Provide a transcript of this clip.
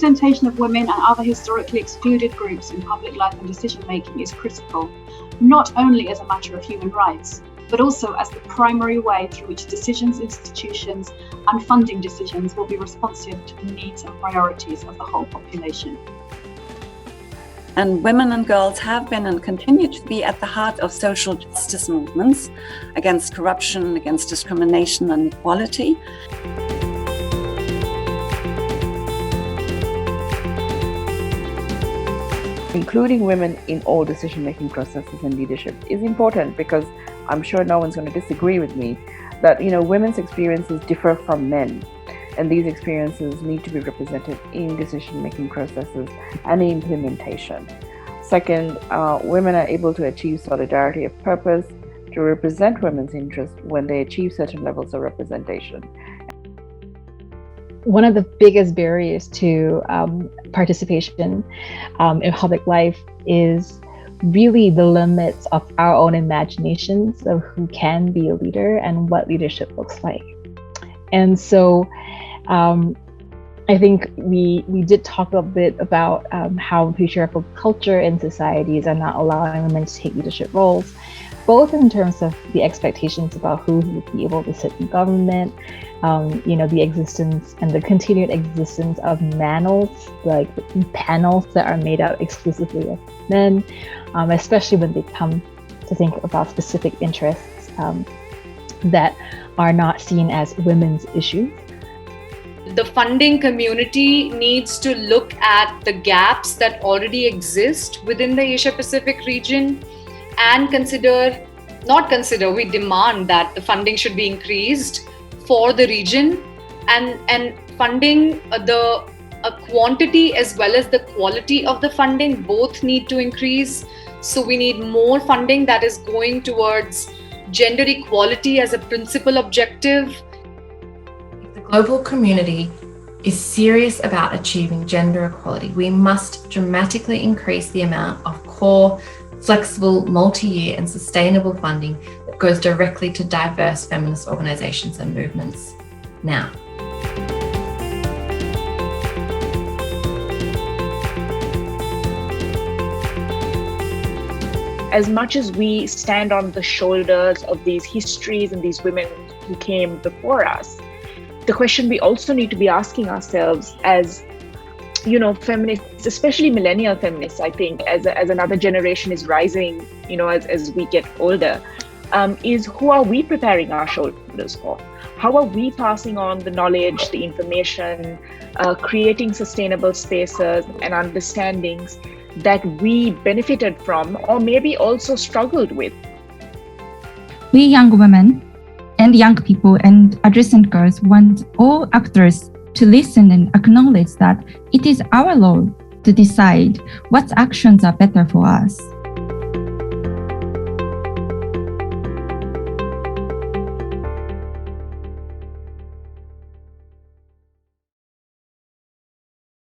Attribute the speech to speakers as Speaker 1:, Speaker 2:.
Speaker 1: representation of women and other historically excluded groups in public life and decision-making is critical, not only as a matter of human rights, but also as the primary way through which decisions, institutions, and funding decisions will be responsive to the needs and priorities of the whole population.
Speaker 2: And women and girls have been and continue to be at the heart of social justice movements against corruption, against discrimination and equality.
Speaker 3: Including women in all decision-making processes and leadership is important, because I'm sure no one's going to disagree with me that, women's experiences differ from men, and these experiences need to be represented in decision-making processes and implementation. Second, women are able to achieve solidarity of purpose to represent women's interests when they achieve certain levels of representation.
Speaker 4: One of the biggest barriers to participation in public life is really the limits of our own imaginations of who can be a leader and what leadership looks like. And so I think we did talk a bit about how patriarchal culture and societies are not allowing women to take leadership roles, both in terms of the expectations about who would be able to sit in government, the existence and the continued existence of manels, like panels that are made up exclusively of men, especially when they come to think about specific interests that are not seen as women's issues.
Speaker 5: The funding community needs to look at the gaps that already exist within the Asia Pacific region and we demand that the funding should be increased for the region, and funding the quantity as well as the quality of the funding both need to increase. So we need more funding that is going towards gender equality as a principal objective.
Speaker 6: If the global community is serious about achieving gender equality, we must dramatically increase the amount of core, flexible, multi-year and sustainable funding that goes directly to diverse feminist organisations and movements now.
Speaker 7: As much as we stand on the shoulders of these histories and these women who came before us, the question we also need to be asking ourselves as feminists, especially millennial feminists, I think, as another generation is rising, as we get older, is who are we preparing our shoulders for? How are we passing on the knowledge, the information, creating sustainable spaces and understandings that we benefited from or maybe also struggled with?
Speaker 8: We young women and young people and adolescent girls want all actors to listen and acknowledge that it is our role to decide what actions are better for us.